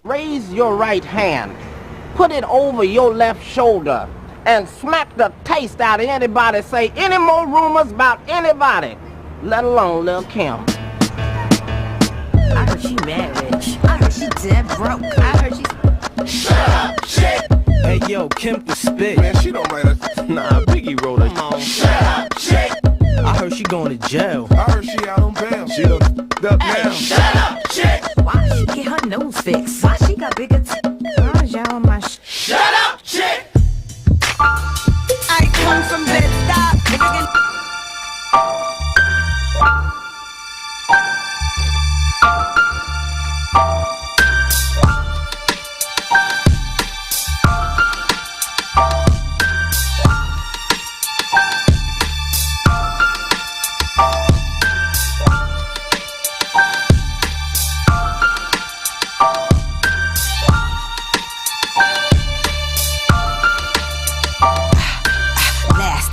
Raise your right hand, put it over your left shoulder, and smack the taste out of anybody say any more rumors about anybody, let alone Lil' Kim. I heard she mad rich. I heard she dead broke. I heard she... Shut up, chick! Hey yo, Kim can spit. Man, she don't write a... Nah, Biggie wrote her. Come on. Shut up, chick! I heard she going to jail. I heard she out on bail. She done up Hey, now. Shut up, chick! Why she get her nose fixed? Why she got bigger Why is y'all on my Shut up, chick! I come from Bed-Stuy.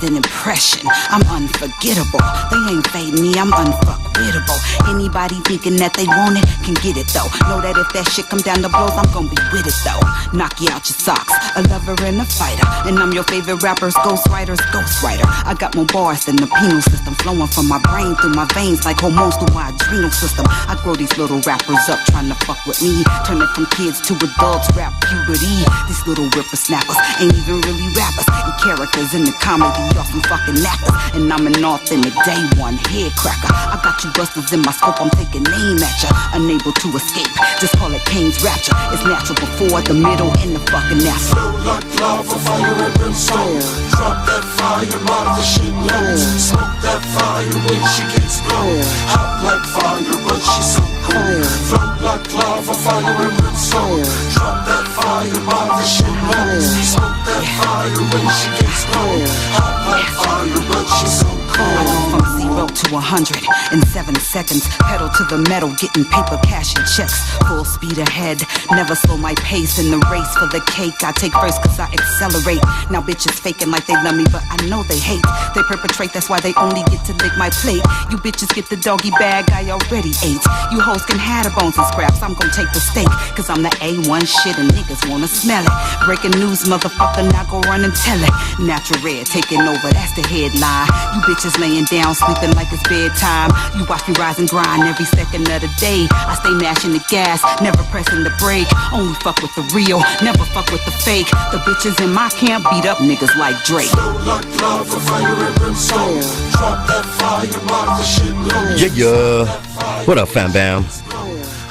An impression, I'm unforgettable. They ain't fading me, I'm unfuckwittable. Anybody thinking that they want it can get it though. Know that if that shit come down to blows, I'm gonna be with it though. Knock you out your socks, a lover and a fighter. And I'm your favorite rapper's ghostwriter's ghostwriter. I got more bars than the penal system, flowing from my brain through my veins like hormones through my adrenal system. I grow these little rappers up trying to fuck with me, turn it from kids to adults, rap puberty. These little whippersnappers ain't even really rappers, and characters in the comedy, y'all some fucking knackers. And I'm an authentic day one head cracker. I got you busters in my scope, I'm taking aim at ya, unable to escape. Just call it Kane's rapture. It's natural before the middle and the fucking after. Flow like lava, fire and brimstone. Drop that fire, mother, shit knows. Smoke that fire when she gets blown. Hot like fire, but she's so cool. Flow like lava, fire and brimstone. Drop that fire, mother, shit knows. Smoke that fire when she gets blown. Hot like fire, but she's so cool. I go from 0 to 100 in 7 seconds. Pedal to the metal, getting paper, cash, and checks. Full speed ahead, never slow my pace in the race for the cake. I take first cause I accelerate. Now bitches faking like they love me, but I know they hate. They perpetrate, that's why they only get to lick my plate. You bitches get the doggy bag I already ate. You hoes can have the bones and scraps, I'm gon' take the steak. Cause I'm the A1 shit and niggas wanna smell it. Breaking news, motherfucker, now go run and tell it. Natural Red taking over, that's the headline. You bitches laying down, sleeping like it's bedtime. You watch me rise and grind every second of the day. I stay mashing the gas, never pressing the brake. Only fuck with the real, never fuck with the fake. The bitches in my camp beat up niggas like Drake. Flow like lava, fire and brimstone. Drop that fire, mother, shit knows. Yeah. What up, fam bam?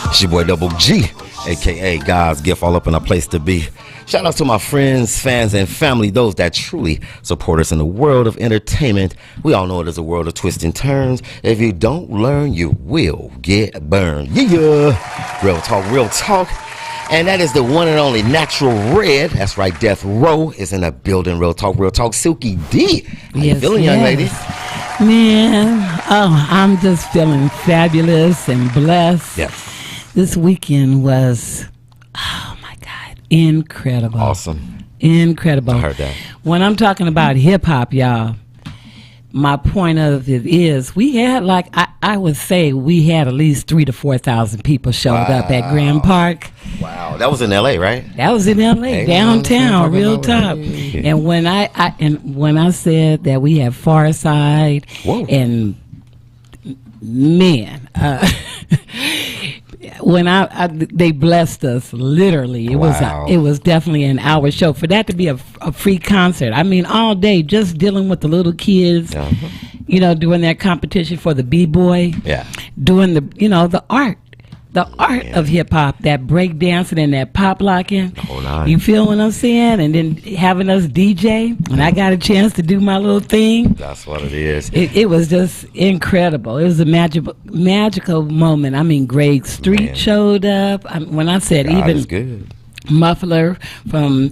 It's your boy Double G, aka God's gift, all up in a place to be. Shout out to my friends, fans, and family, those that truly support us in the world of entertainment. We all know it is a world of twists and turns. If you don't learn, you will get burned. Yeah. Real talk, real talk. And that is the one and only Natural Red. That's right, Death Row is in the building. Real talk, Silky D. How you feeling, young lady? Man, I'm just feeling fabulous and blessed. Yes. This weekend was, oh my God, incredible. Awesome. Incredible. I heard that. When I'm talking about hip hop, y'all, my point of it is we had like, I would say we had at least 3,000 to 4,000 people showed up at Grand Park. Wow. That was in L.A., right? That was in L.A., Hey, downtown, real talking top. about- And when I said that we had Far Side and man, when they blessed us literally. It was definitely an hour show for that to be a free concert. I mean, all day just dealing with the little kids, you know, doing that competition for the b-boy, doing the art. The art of hip hop, that break dancing and that pop locking. You feel what I'm saying? And then having us DJ, and I got a chance to do my little thing. That's what it is. It was just incredible. It was a magical moment. I mean, Greg Street showed up. When I said God even is good. Muffler from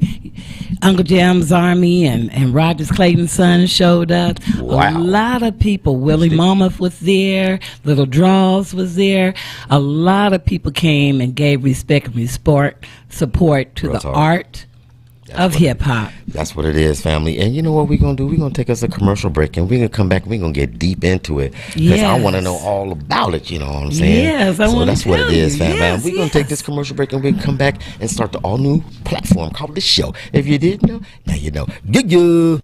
Uncle Jam's Army and Rogers Clayton's son showed up. Wow. A lot of people. Willie Mama was there. Little Draws was there. A lot of people came and gave respect and support to the art of hip hop. That's what it is, family. And you know what we're going to do? We're going to take us a commercial break, and we're going to come back and we're going to get deep into it. Because I want to know all about it, you know what I'm saying? Yes, I want to So that's what it is, fam. Yes, We're going to take this commercial break, and we're going to come back and start the all-new platform called The Show. If you didn't know, now you know. Yeah.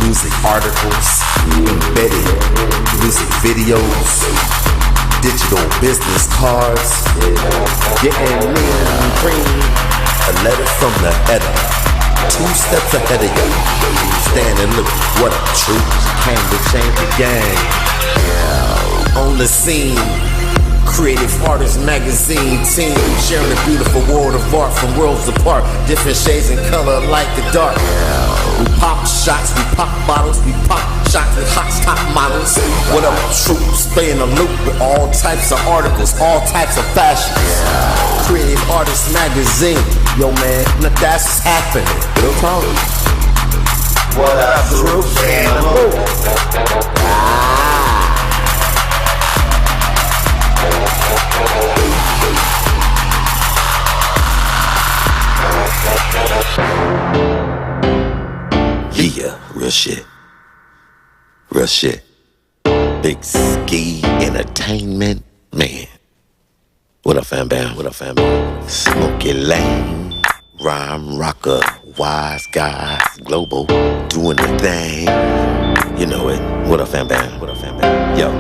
Music articles, embedded music videos, digital business cards, getting mean green, a letter from the editor, 2 steps ahead of you. Stand and look, what a truth, came to change the game. On the scene, Creative Artists Magazine team, sharing a beautiful world of art from worlds apart, different shades and color like the dark. We pop shots, we pop bottles, we pop shots with hot top models. What up, troops? Stay in the loop with all types of articles, all types of fashions. Creative Artists Magazine, yo man, now that's what's happening. Real talk. What up, troops? Yeah, real shit. Real shit. Big Ski Entertainment, man. What up, fam bam? What up, fam bam? Smokey Lane, Rhyme Rocker, Wise Guys, Global, doing the thing. You know it. What up, fam bam? What up, fam bam? Yo,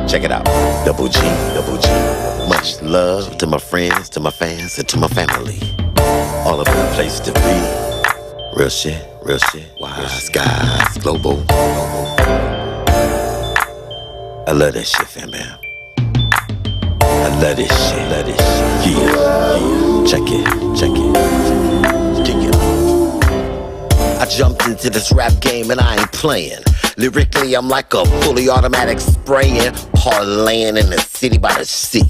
check it out. Double G, Double G. Much love to my friends, to my fans, and to my family. All of the place to be. Real shit, real shit. Wise Guys, Global. I love that shit, fam bam. I love this shit, love this shit. Yeah. Check it. I jumped into this rap game and I ain't playing. Lyrically, I'm like a fully automatic spraying, parlaying in the city by the sea.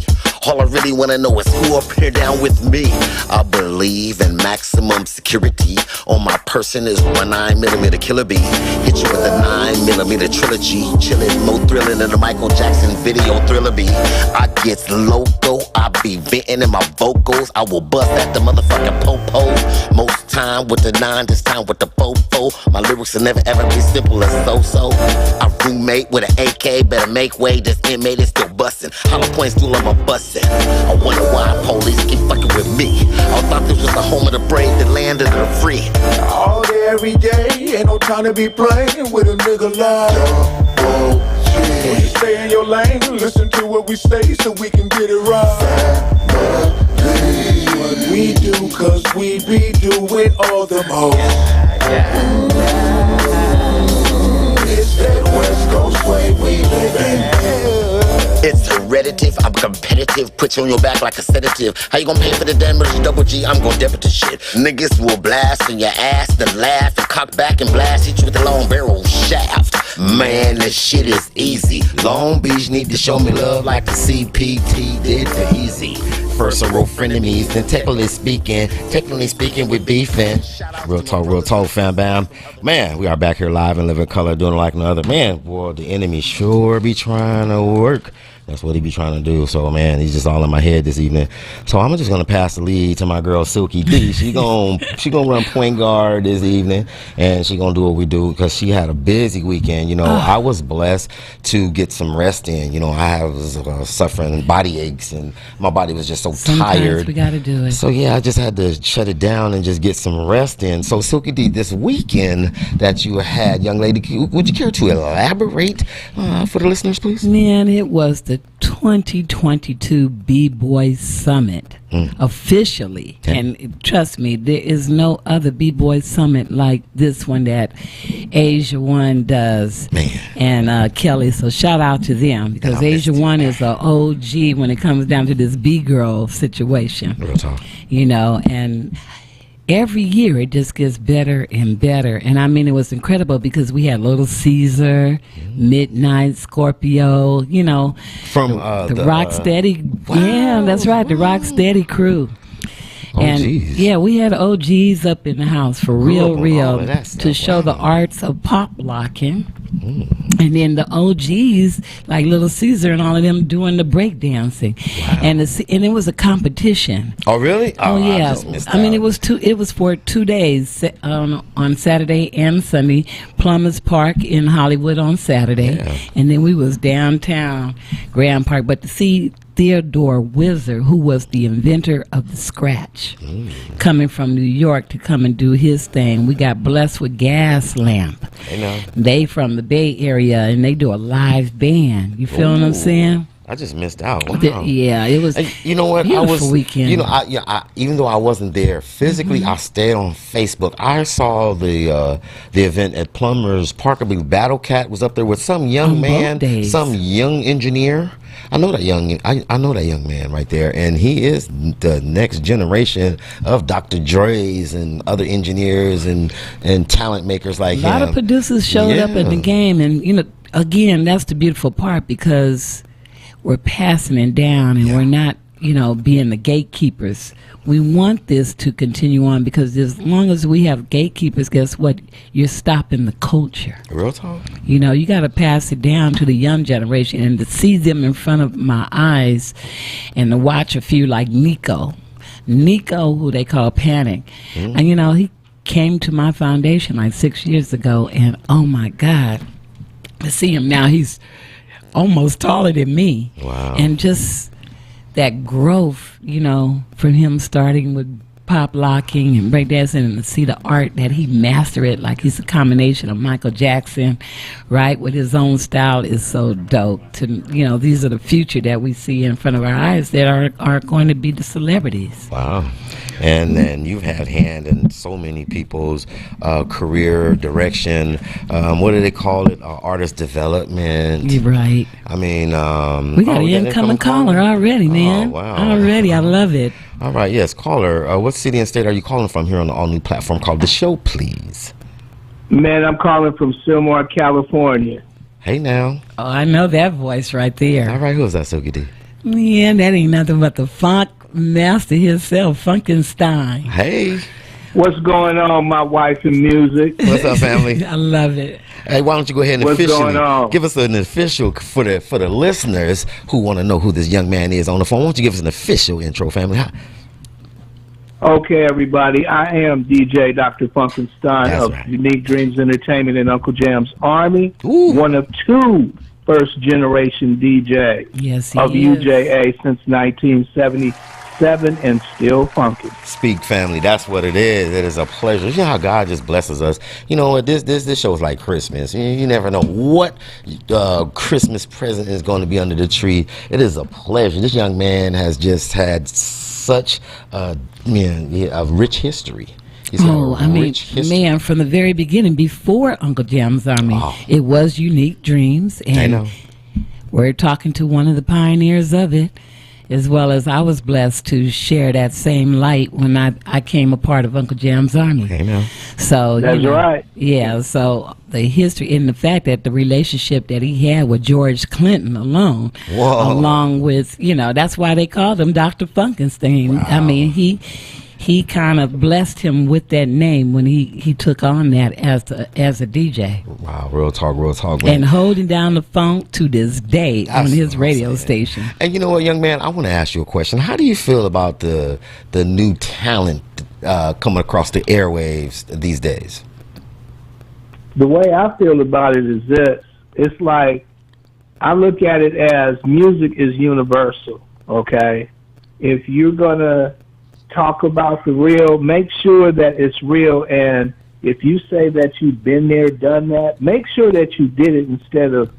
All I really wanna know is who up here down with me. I believe in maximum security. On my person is 9mm killer bee. Hit you with a 9mm trilogy. Chillin', more thrilling than the Michael Jackson video Thriller bee. I gets loco, I be venting in my vocals. I will bust at the motherfucking popos. Most time with the 9, this time with the fofo. My lyrics will never ever be simple as so-so. I roommate with an AK, better make way. This inmate is still bustin'. Hollow points through on my bustin'. I wonder why police keep fucking with me. I thought this was the home of the brave, the land of the free. All day, every day, ain't no time to be playing with a nigga like so you stay in your lane, listen to what we say so we can get it right. What we do, cause we be doing all them hoes. It's that West Coast way we living. It's hereditative, I'm competitive, put you on your back like a sedative. How you gonna pay for the damage? Double G, I'm gonna debit the shit. Niggas will blast in your ass, then laugh and cock back and blast, hit you with a long barrel shaft. Man, this shit is easy. Long Beach need to show me love like the CPT did for Easy. First a real frenemies, then technically speaking, we beefing. Real talk, fam bam. Man, we are back here live and living color, doing it like no other. Man, boy, the enemy sure be trying to work. That's what he be trying to do. So, man, he's just all in my head this evening. So I'm just gonna pass the lead to my girl Silky D. She gonna run point guard this evening, and she gonna do what we do because she had a busy weekend. You know, I was blessed to get some rest in. You know, I was suffering body aches, and my body was just so tired. We gotta do it. So yeah, I just had to shut it down and just get some rest in. So Silky D, this weekend that you had, young lady, would you care to elaborate for the listeners, please? Man, it was the 2022 B-Boy Summit officially. Okay. And trust me, there is no other B-Boy Summit like this one that Asia One does. Man. And Kelly, so shout out to them because Asia One is an OG when it comes down to this B-girl situation. Real talk. You know, and every year it just gets better and better. And I mean, it was incredible because we had Little Caesar, Midnight, Scorpio, you know. From the Rocksteady. Wow. Yeah, that's right, the Rocksteady crew. And yeah, we had OGs up in the house for real, to show the arts of pop locking. And then the OGs, like Little Caesar and all of them, doing the break dancing, and it was a competition. Oh, really? Oh, yeah. I just missed I mean, out. it was for 2 days on Saturday and Sunday. Plumbers Park in Hollywood on Saturday, and then we was downtown Grand Park. But to see Theodore Wizard, who was the inventor of the scratch, coming from New York to come and do his thing. We got blessed with Gas Lamp. They from the Bay Area, and they do a live band. You feel what I'm saying? I just missed out. Wow. Yeah, it was. And you know what? Beautiful weekend. You know, I even though I wasn't there physically, I stayed on Facebook. I saw the event at Plumbers Park. I believe Battle Cat was up there with some young On man, both days. some young engineer. I know that young man right there, and he is the next generation of Dr. Dre's and other engineers and talent makers like him. A lot of producers showed up at the game, and you know, again, that's the beautiful part, because we're passing it down, and we're not, you know, being the gatekeepers. We want this to continue on, because as long as we have gatekeepers, guess what? You're stopping the culture. Real talk. You know, you got to pass it down to the young generation, and to see them in front of my eyes, and to watch a few like Nico, who they call Panic, and you know, he came to my foundation like 6 years ago, and oh my God, to see him now, he's almost taller than me. Wow. And just that growth, you know, from him starting with pop locking and breakdancing, and to see the art that he mastered it, like he's a combination of Michael Jackson, right, with his own style, is so dope. To, you know, these are the future that we see in front of our eyes that are going to be the celebrities. Wow. And then you've had hand in so many people's career direction. What do they call it? Artist development. You're right. I mean, we got an incoming caller already, man. Oh, wow. Already, I love it. All right, yes, caller. What city and state are you calling from here on the all-new platform called The Show, please? Man, I'm calling from Sylmar, California. Hey, now. Oh, I know that voice right there. All right, who is that, Silky D? Man, that ain't nothing but the funk master himself, Funkenstein. Hey. What's going on, my wife in music? What's up, family? I love it. Hey, why don't you go ahead and What's officially going on? give us an official for the listeners who want to know who this young man is on the phone. Why don't you give us an official intro, family? Okay, everybody. I am DJ Dr. Funkenstein That's of right. Unique Dreams Entertainment and Uncle Jam's Army. Ooh. One of two first-generation DJ Yes, he of is. UJA since 1977 and still funky. Speak, family. That's what it is. It is a pleasure. You know how God just blesses us. You know, this show is like Christmas. You never know what Christmas present is going to be under the tree. It is a pleasure. This young man has just had such a rich history. He's got a rich history. Man, from the very beginning, before Uncle Jam's Army, it was Unique Dreams, and I know. we're talking to one of the pioneers of it, as well as I was blessed to share that same light when I came a part of Uncle Jam's Army. Amen. So That's right. Yeah, so the history and the fact that the relationship that he had with George Clinton alone, Whoa. along with, you know, that's why they called him Dr. Funkenstein. Wow. I mean, he kind of blessed him with that name when he took on that as a DJ. Wow, real talk. And holding down the funk to this day That's on what his I'm radio saying. station. And you know what, young man, I want to ask you a question. How do you feel about the new talent coming across the airwaves these days? The way I feel about it is this. It's like, I look at it as music is universal, okay? If you're going to talk about the real, make sure that it's real, and if you say that you've been there, done that, make sure that you did it instead of,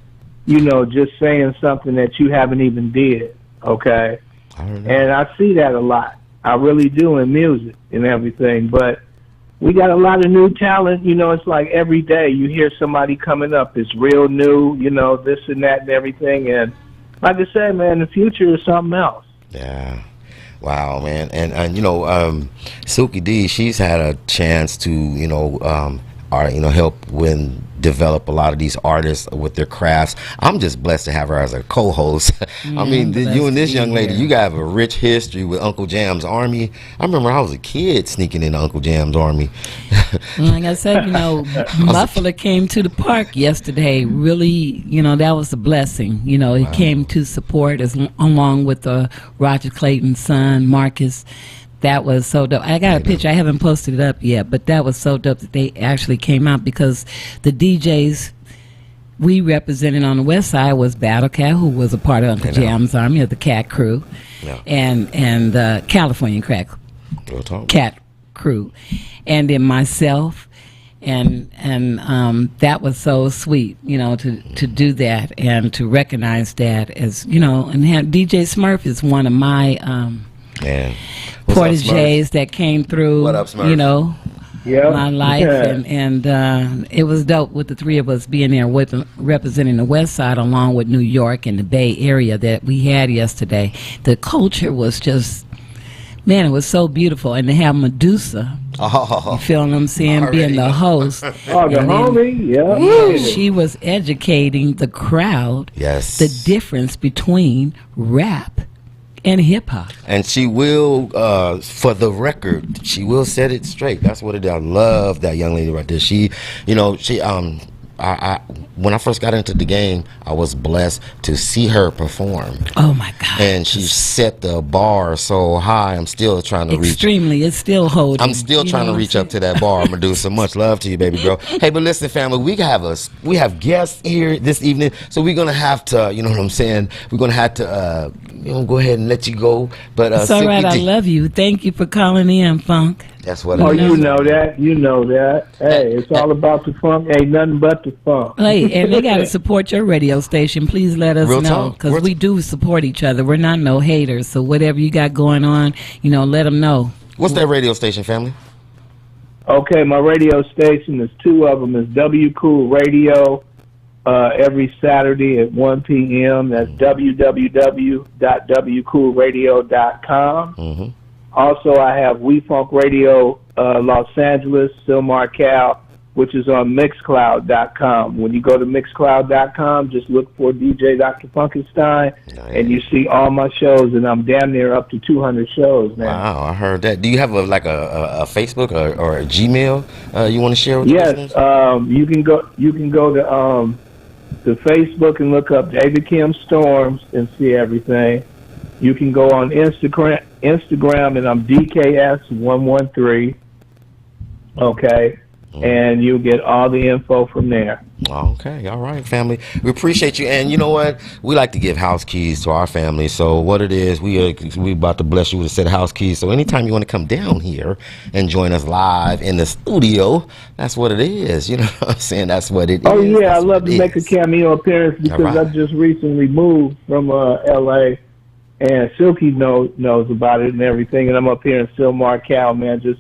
you know, just saying something that you haven't even did, okay? And I see that a lot. I really do in music and everything, but we got a lot of new talent. You know, it's like every day you hear somebody coming up. It's real new, you know, this and that and everything. And like I said, man, the future is something else. Yeah. Wow, man. And you know, Silky D, she's had a chance to, you know, help develop a lot of these artists with their crafts. I'm just blessed to have her as a co-host. I mean, you and this young lady, you got a rich history with Uncle Jam's Army. I remember I was a kid sneaking into Uncle Jam's Army. Like I said, Muffler came to the park yesterday. Really, that was a blessing. He came to support along with Roger Clayton's son, Marcus. That was so dope. I got a picture. I haven't posted it up yet, but that was so dope that they actually came out, because the DJs we represented on the west side was Battle Cat, who was a part of Uncle Jam's Army, of the Cat Crew, and California Cat Crew, and then myself, and that was so sweet, to do that and to recognize that, as and have DJ Smurf is one of my proteges that came through, what up, Smurf? My life, and it was dope with the three of us being there representing the West Side along with New York and the Bay Area that we had yesterday. The culture was just, man, it was so beautiful, and to have Medusa, you feel what I'm saying, being the host. The homie, she was educating the crowd, the difference between rap and hip hop. And she will, for the record, she will set it straight. That's what it is. I love that young lady right there. She, when I first got into the game, I was blessed to see her perform. Oh my God! And she set the bar so high. I'm still trying to reach. Extremely, it's still holding. I'm still trying to reach up to that bar, Medusa. Much love to you, baby girl. Hey, but listen, family, we have guests here this evening, so we're gonna have to, you know what I'm saying? We're gonna have to, go ahead and let you go. But it's all right. I love you. Thank you for calling in, Funk. That's what it is. You know that. Hey, it's all about the funk. Ain't nothing but the funk. Hey, and they got to support your radio station. Please let us know, because we do support each other. We're not no haters. So whatever you got going on, let them know. What's that radio station, family? Okay, my radio station, there's two of them. It's W Cool Radio every Saturday at 1 p.m. That's www.wcoolradio.com. Mm-hmm. Also, I have We Funk Radio Los Angeles, Silmar Cal, which is on Mixcloud.com. When you go to Mixcloud.com, just look for DJ Dr. Funkenstein, and you see all my shows, and I'm damn near up to 200 shows now. Wow, I heard that. Do you have a Facebook or a Gmail you want to share with us? Yes, you can go to Facebook and look up David Kim Storms and see everything. You can go on Instagram, and I'm DKS113. Okay, and you'll get all the info from there. Okay, all right, family. We appreciate you, and you know what? We like to give house keys to our family. So what it is, we about to bless you with a set of house keys. So anytime you want to come down here and join us live in the studio, that's what it is. You know what I'm saying? That's what it is. Oh yeah, I love to make a cameo appearance because I just recently moved from L.A. And Silky knows about it and everything, and I'm up here in Silmar Cal, man, just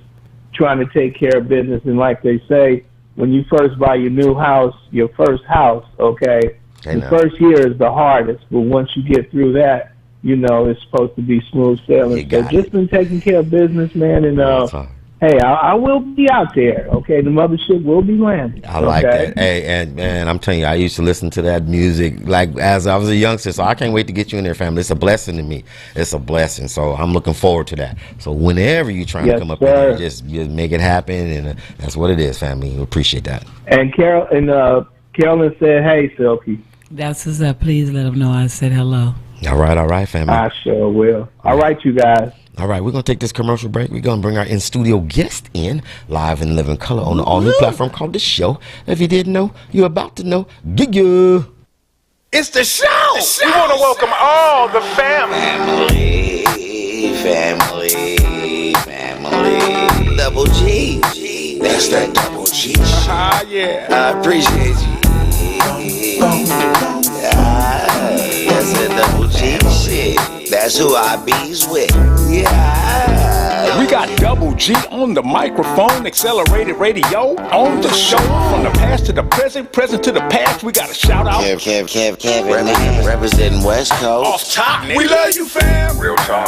trying to take care of business. And like they say, when you first buy your new house, your first house, the first year is the hardest, but once you get through that, it's supposed to be smooth sailing. So just been taking care of business, man, and hey, I will be out there, okay? The mothership will be landing. I like that. Hey, and man, I'm telling you, I used to listen to that music like as I was a youngster, so I can't wait to get you in there, family. It's a blessing to me. It's a blessing, so I'm looking forward to that. So whenever you're trying to come up here, just make it happen, and that's what it is, family. We appreciate that. And Carolyn said, hey, Silky. That's what's up. Please let them know I said hello. All right, family. I sure will. All right, you guys. All right, we're going to take this commercial break. We're going to bring our in-studio guest in, live and living color on the all-new platform called The Show. If you didn't know, you're about to know. Giga! It's The Show! We want to welcome all the family. Family. Double G. That's that Double G. Yeah. I appreciate you. That's that Double G shit. That's who I bees with. Yeah. We got Double G on the microphone, accelerated radio on the show. From the past to the present, present to the past, we got a shout out. Kevin, representing West Coast. Off top, nigga. We love you, fam. Real talk.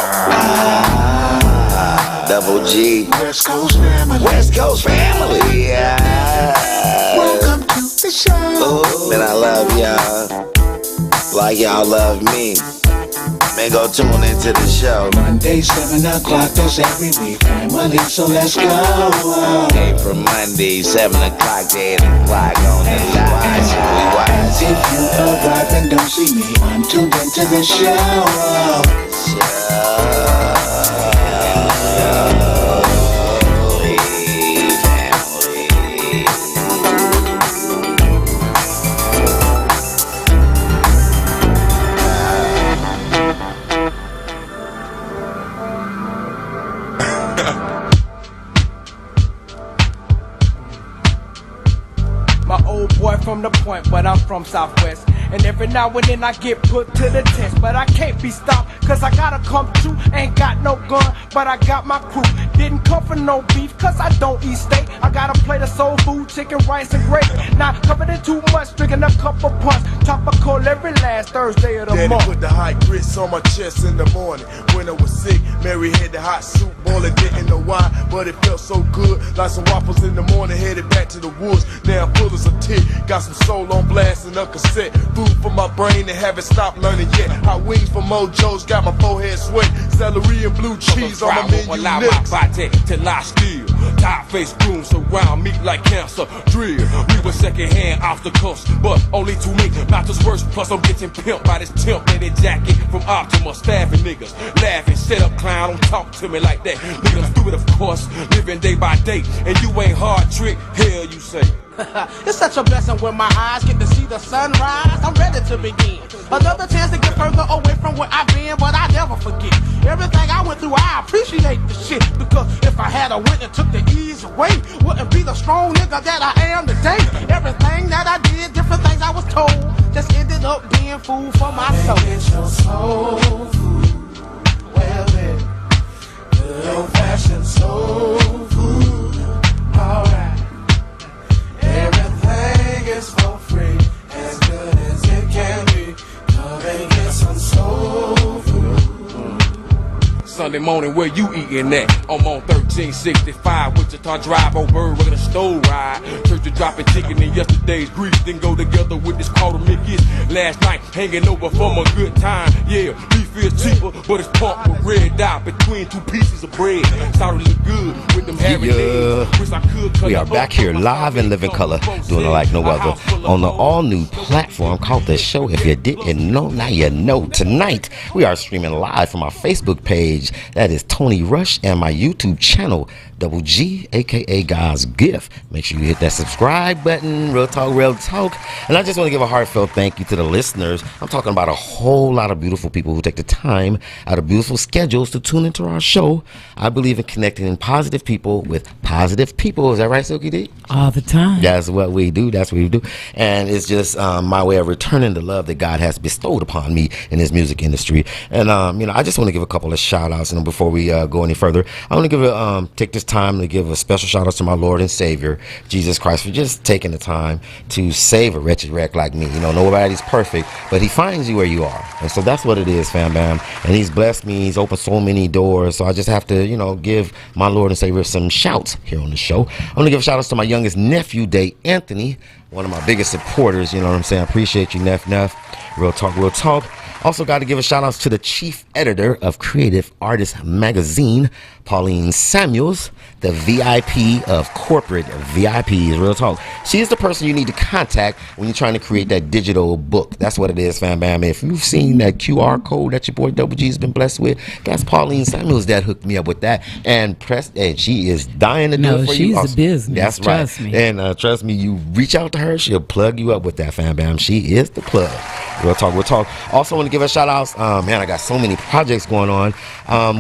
Double G. West Coast family. West Coast family. Yeah. Welcome to the show. Ooh, man, I love y'all. Like y'all love me. Man, go tune into the show. Monday, 7 o'clock, that's every week. Family, so let's go. Hey, from Monday, 7 o'clock to 8 o'clock on the line. If you arrive and don't see me, I'm tuned into the My old boy from the point, but I'm from Southwest. And every now and then I get put to the test, but I can't be stopped, cause I gotta come true. Ain't got no gun, but I got my crew. Didn't come for no beef, cause I don't eat steak. I got a plate of soul food, chicken, rice, and gravy. Not covered in too much, drinking a cup of punch. Tropical every last Thursday of the Daddy month. put the hot grits on my chest in the morning. When I was sick, Mary had the hot soup boiling, didn't know why, but it felt so good. Like some waffles in the morning, headed back to the woods. Now I'm full as a tick, got some soul on blast and a cassette. Food for my brain and haven't stopped learning yet. Hot wings from Mojo's got my forehead sweat. Celery and blue cheese on my menu allow next. my body to lie still. Tie-faced goons surround me like cancer drill. We were second-hand obstacles, but only to me, not just worse. Plus I'm getting pimped by this temp-knitted jacket from Optima. Stabbing niggas, laughing, shut up clown, don't talk to me like that. Niggas stupid of course, living day by day. And you ain't hard trick, hell you say. It's such a blessing when my eyes get to see the sunrise. I'm ready to begin. Another chance to get further away from where I've been, but I never forget. Everything I went through, I appreciate the shit. Because if I had a wit and took the ease away, wouldn't be the strong nigga that I am today. Everything that I did, different things I was told, just ended up being food for my soul. Get your soul food. Well then, good old-fashioned soul food. Alright. Everything is for free, as good as it can be. Come and get some soul food. Sunday morning, where you eating at? I'm on 1365 Wichita Drive, on Bird with a stove ride. Church to dropping chicken in yesterday's grease, then go together with this quarter Mickey's. Last night, hanging over from a good time. Yeah, beef is cheaper, but it's pumped with red dye between two pieces of bread. Started to look good with them hairy legs. Wish I could cut We are back here live in living color, doing it like no other, on the all-new platform called The Show. If you didn't know, now you know. Tonight, we are streaming live from our Facebook page. That is Tony Rush, and my YouTube channel, Double G, aka God's Gift. Make sure you hit that subscribe button. Real talk, real talk. And I just want to give a heartfelt thank you to the listeners. I'm talking about a whole lot of beautiful people who take the time out of beautiful schedules to tune into our show. I believe in connecting positive people with positive people. Is that right, Silky D? All the time. That's what we do. That's what we do. And it's just my way of returning the love that God has bestowed upon me in this music industry. And I just want to give a couple of shout outs. And before we go any further, I want to give take this time to give a special shout out to my Lord and Savior Jesus Christ for just taking the time to save a wretched wreck like me. You know, nobody's perfect, but He finds you where you are, and so that's what it is, fam bam. And He's blessed me. He's opened so many doors. So I just have to, give my Lord and Savior some shouts here on the show. I want to give shout outs to my youngest nephew, Day Anthony, one of my biggest supporters. You know what I'm saying? I appreciate you, Neff. Real talk, real talk. Also got to give a shout out to the chief editor of Creative Artist Magazine, Pauline Samuels, the VIP of corporate VIPs. Real talk. She is the person you need to contact when you're trying to create that digital book. That's what it is, fam bam. If you've seen that QR code that your boy Double G has been blessed with, that's Pauline Samuels that hooked me up with that. And she is dying to do it for you. No, she's the business. That's trust right. me. And trust me, you reach out to her, she'll plug you up with that, fam bam. She is the plug. Real talk, real talk. Also want to give a shout outs. Man, I got so many projects going on.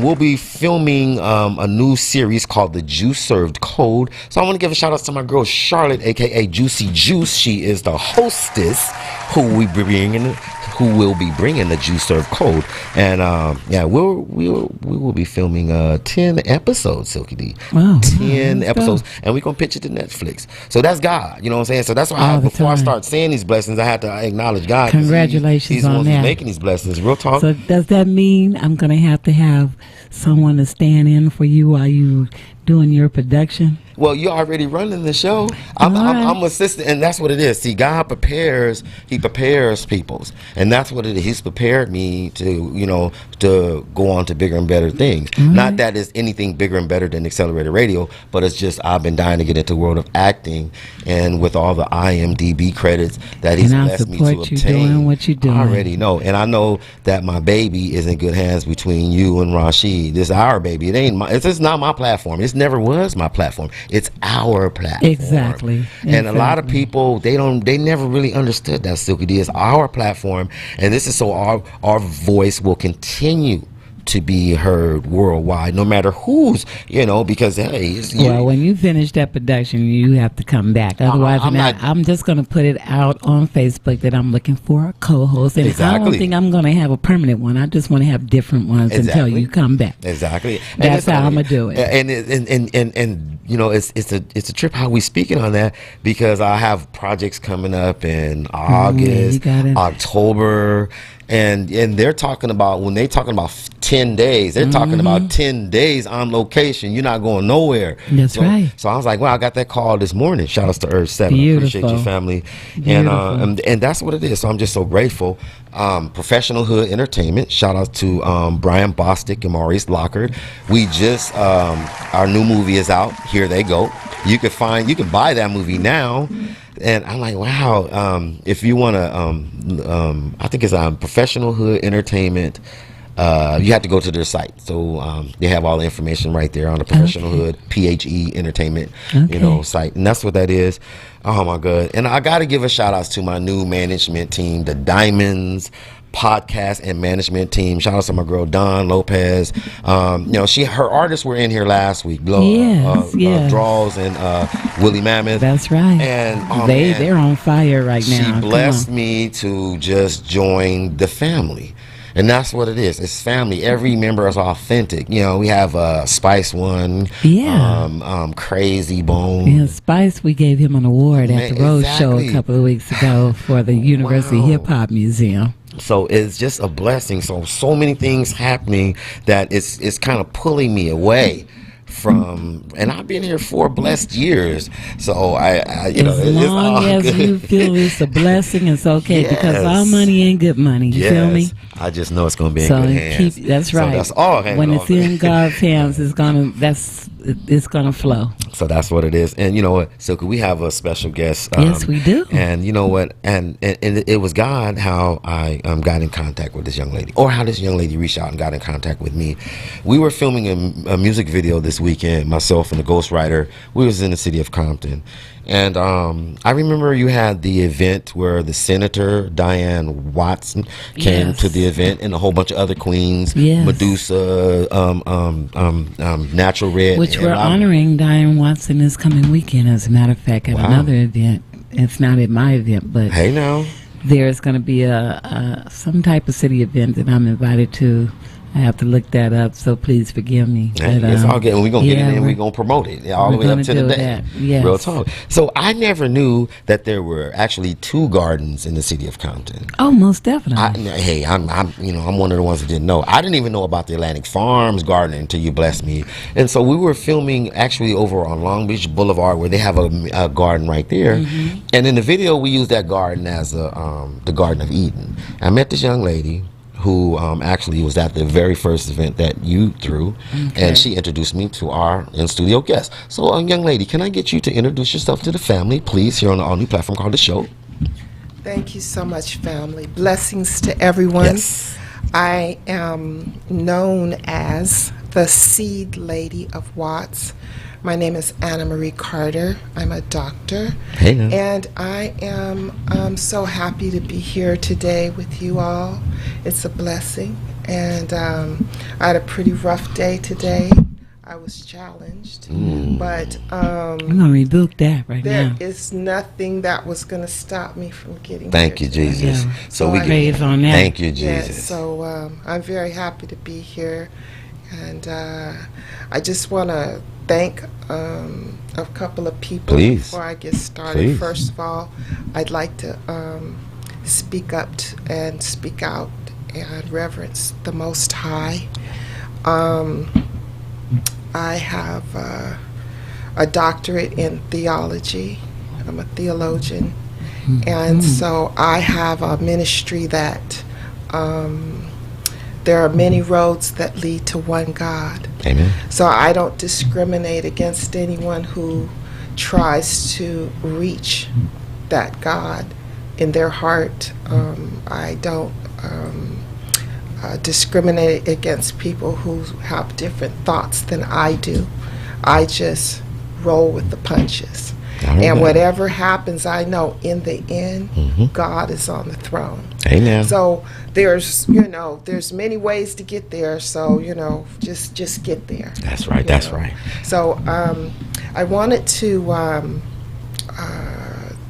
We'll be filming a new series called The Juice Served Cold. So I want to give a shout out to my girl Charlotte, aka Juicy Juice. She is the hostess who we bring in who will be bringing the Juice Serve Code. And yeah, we will be filming 10 episodes, Silky D. Wow. 10 episodes, and we're gonna pitch it to Netflix. So that's God, you know what I'm saying? So that's why before I start saying these blessings, I have to acknowledge God. Congratulations he's the on one that. who's making these blessings. Real talk. So does that mean I'm gonna have someone to stand in for you while you doing your production? Well, you're already running the show. I'm assistant, and that's what it is. See, God prepares. He prepares peoples, and that's what it is. He's prepared me to, you know, to go on to bigger and better things. Not that it's anything bigger and better than Accelerated Radio, but it's just I've been dying to get into the world of acting, and with all the IMDb credits that He's blessed me to obtain. And I support you doing what you're doing. I already know, and I know that my baby is in good hands between you and Rashid. This is our baby. It ain't my. It's not my platform. It never was my platform. It's our platform. Exactly. And a lot of people, they never really understood that, Silky D. It's our platform, and this is so our voice will continue to be heard worldwide, no matter who's, you know, because hey, well, when you finish that production, you have to come back. Otherwise, I'm just going to put it out on Facebook that I'm looking for a co-host, and I don't think I'm going to have a permanent one. I just want to have different ones until you come back. Exactly. That's how I'm gonna do it. And you know, it's a trip how we speaking on that, because I have projects coming up in August, October. And they're talking about, when they're talking about 10 days, they're talking about 10 days on location. You're not going nowhere. That's right. So I was like, well, I got that call this morning. Shout outs to Urge 7. Beautiful. Appreciate you, family. And that's what it is. So I'm just so grateful. Professional Hood Entertainment. Shout out to Brian Bostic and Maurice Lockard. We just, our new movie is out. Here They Go. You can buy that movie now. And I'm like, wow, if you want to, I think it's Professional Hood Entertainment. You have to go to their site. So they have all the information right there on the Professional Hood, PHE Entertainment, you know, site. And that's what that is. Oh, my God. And I got to give a shout out to my new management team, the Diamonds podcast and management team. Shout out to my girl Dawn Lopez. You know, her artists were in here last week. Draws and Willie Mammoth. That's right. And they're on fire right now. She blessed me to just join the family. And that's what it is. It's family. Every member is authentic. You know, we have Spice One, Crazy Bone. Yeah, Spice, we gave him an award at the Rose Show a couple of weeks ago for the University Hip Hop Museum. So it's just a blessing. So many things happening that it's kind of pulling me away from, and I've been here 4 blessed years. So I you know, as long as you feel it's a blessing, it's okay, because all money ain't good money. You feel me? I just know it's going to be in good hands. That's right. So that's all. When it's in God's hands, it's gonna flow. So that's what it is. And you know what, Silky, we have a special guest. Yes, we do. And you know what, and it was God how I got in contact with this young lady, or how this young lady reached out and got in contact with me. We were filming a music video this weekend, myself and the ghostwriter. We was in the city of Compton. And I remember you had the event where the Senator Diane Watson came to the event, and a whole bunch of other queens, Medusa, Natural Red. Which we're honoring Diane Watson this coming weekend, as a matter of fact, at another event. It's not at my event, but hey now, there's going to be some type of city event that I'm invited to. I have to look that up, so please forgive me. But, it's all good. We're going to get it in, we're going to promote it all the way up to the day. Yes. Real talk. So I never knew that there were actually 2 gardens in the city of Compton. Oh, most definitely. I'm one of the ones that didn't know. I didn't even know about the Atlantic Farms garden until you blessed me. And so we were filming actually over on Long Beach Boulevard, where they have a garden right there. And in the video, we used that garden as the Garden of Eden. I met this young lady who actually was at the very first event that you threw, and she introduced me to our in-studio guest. So, young lady, can I get you to introduce yourself to the family, please, here on the all-new platform called The Show? Thank you so much, family. Blessings to everyone. Yes. I am known as the Seed Lady of Watts. My name is Anna Marie Carter. I'm a doctor. Hey now. And I am so happy to be here today with you all. It's a blessing. And I had a pretty rough day today. I was challenged, Mm. but I'm gonna rebook that right there now. is nothing that was going to stop me from getting Thank you, here today. Jesus. Yeah. So we Praise can, on that. thank you, Yes, Jesus. so I'm very happy to be here, and I just want to thank a couple of people Please. before I get started. Please. First of all, I'd like to speak up and speak out and reverence the Most High. I have a doctorate in theology. I'm a theologian. And so I have a ministry that there are many roads that lead to one God. Amen. So I don't discriminate against anyone who tries to reach that God in their heart. I don't discriminate against people who have different thoughts than I do. I just roll with the punches. And whatever happens, I know in the end, God is on the throne. Amen. So there's many ways to get there. So, just get there. That's right. That's right. So I wanted to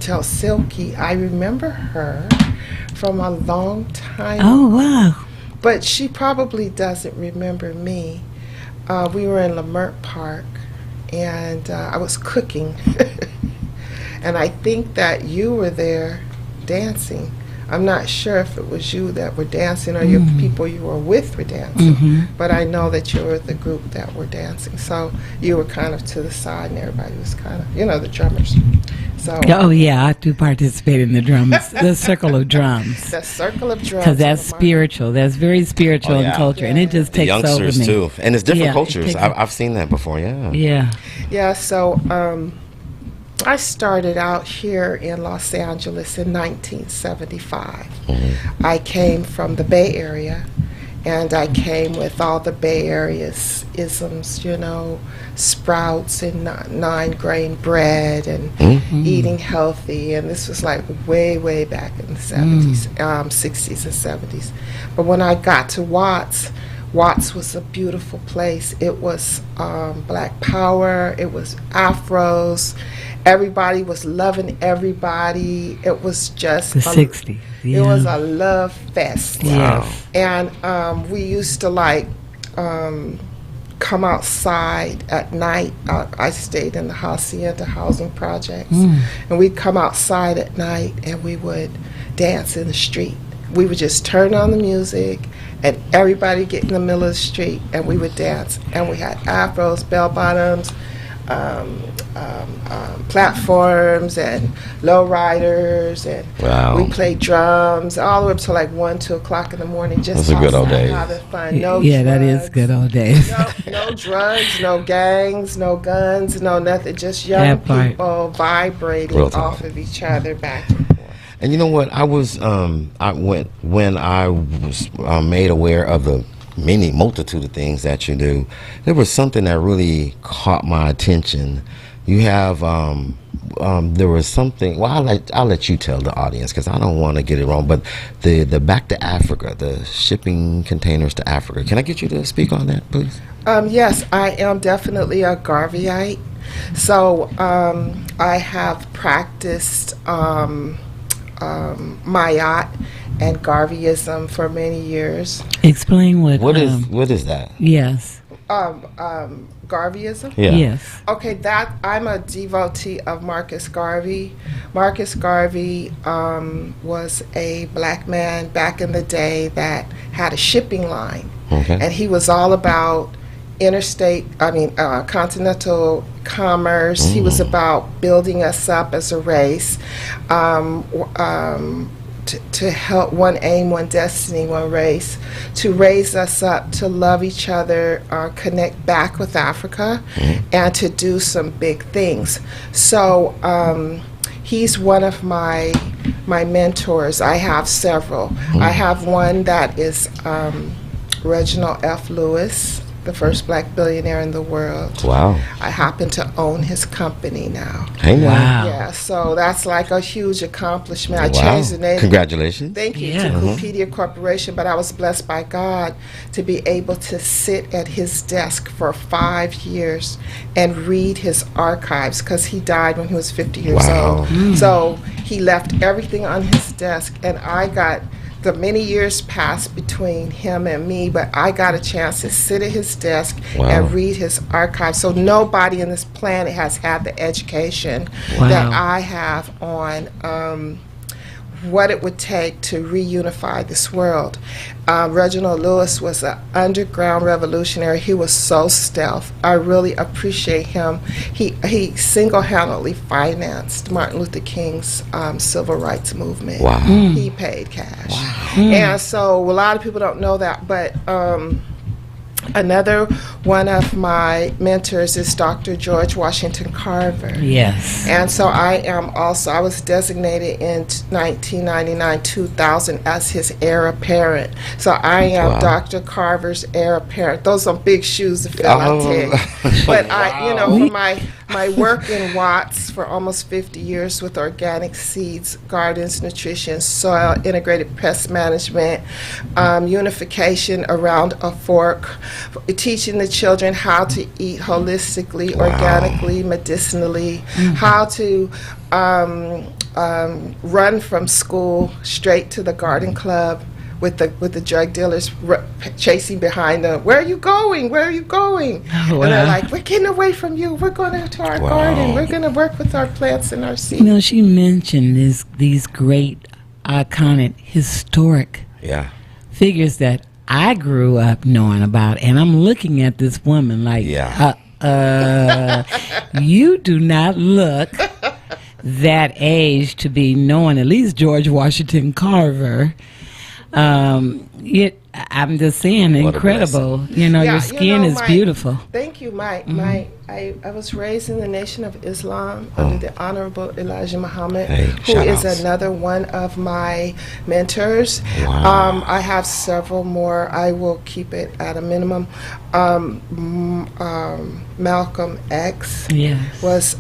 tell Silky, I remember her from a long time Oh wow. but she probably doesn't remember me. We were in Lamert Park, and I was cooking. And I think that you were there dancing. I'm not sure if it was you that were dancing or your people you were with were dancing, but I know that you were the group that were dancing. So you were kind of to the side, and everybody was kind of, the drummers. So Oh yeah, I do participate in the drums, the circle of drums, the circle of drums. because that's spiritual. That's very spiritual Oh, yeah. in culture, and it just The takes over youngsters me. too, and it's different Yeah, it cultures. takes- I've seen that before. Yeah. Yeah. Yeah, so I started out here in Los Angeles in 1975. I came from the Bay Area, and I came with all the Bay Area's isms, sprouts and 9-grain bread and eating healthy. And this was like way, way back in the 70s, 60s and 70s. But when I got to Watts was a beautiful place. It was Black Power. It was Afros. Everybody was loving everybody. It was just The 60s. It was a love fest. Yes. And we used to come outside at night. I stayed in the Hacienda housing projects. And we'd come outside at night and we would dance in the street. We would just turn on the music and everybody get in the middle of the street and we would dance. And we had afros, bell bottoms, platforms and lowriders, and Wow. we played drums all the way up to like 1, 2 o'clock in the morning. Just Those are good old outside days. having fun. No Yeah, that drugs, is good old days. no drugs, no gangs, no guns, no nothing. Just young That part. people vibrating Real talk. off of each other back and forth. And you know what? I was when I was made aware of the many multitude of things that you do. There was something that really caught my attention. You have there was something. Well, I'll let you tell the audience because I don't want to get it wrong. But the Back to Africa, the shipping containers to Africa. Can I get you to speak on that, please? Yes, I am definitely a Garveyite. So I have practiced Mayat and Garveyism for many years. Explain what is that? Yes. Garveyism? Yeah. Yes. Okay, I'm a devotee of Marcus Garvey. Marcus Garvey was a black man back in the day that had a shipping line. Okay. And he was all about continental commerce. He was about building us up as a race. To help, one aim, one destiny, one race, to raise us up, to love each other, connect back with Africa, and to do some big things. So he's one of my mentors. I have several. I have one that is Reginald F. Lewis. the first black billionaire in the world. Wow. I happen to own his company now. Hey, now. Wow. Yeah, so that's like a huge accomplishment. I Wow. changed the name. Congratulations. Thank you Yeah. to Coolpedia Corporation, but I was blessed by God to be able to sit at his desk for 5 years and read his archives because he died when he was 50 years Wow. old. So he left everything on his desk, and I got the many years passed between him and me, but I got a chance to sit at his desk Wow. and read his archives. So nobody on this planet has had the education Wow. that I have on what it would take to reunify this world. Reginald Lewis was an underground revolutionary. He was so stealth. I really appreciate him. He single-handedly financed Martin Luther King's civil rights movement. Wow. He paid cash. And so a lot of people don't know that, but another one of my mentors is Dr. George Washington Carver. Yes. And so I was designated in 1999-2000 as his heir apparent. So I am Wow. Dr. Carver's heir apparent. Those are big shoes to fill, I tell you. But for my work in Watts for almost 50 years with organic seeds, gardens, nutrition, soil, integrated pest management, unification around a fork, teaching the children how to eat holistically, organically, medicinally, how to run from school straight to the garden club with the drug dealers chasing behind them. Where are you going? Where are you going? Oh, And they're wow. like, we're getting away from you. We're going into our garden. We're going to work with our plants and our seeds. You know, she mentioned these great, iconic, historic figures that I grew up knowing about, and I'm looking at this woman like, you do not look that age to be knowing at least George Washington Carver. I'm just saying, incredible. You know, your skin is beautiful. Thank you. I was raised in the Nation of Islam under the Honorable Elijah Muhammad, who is another one of my mentors. Wow. I have several more. I will keep it at a minimum. Malcolm X was.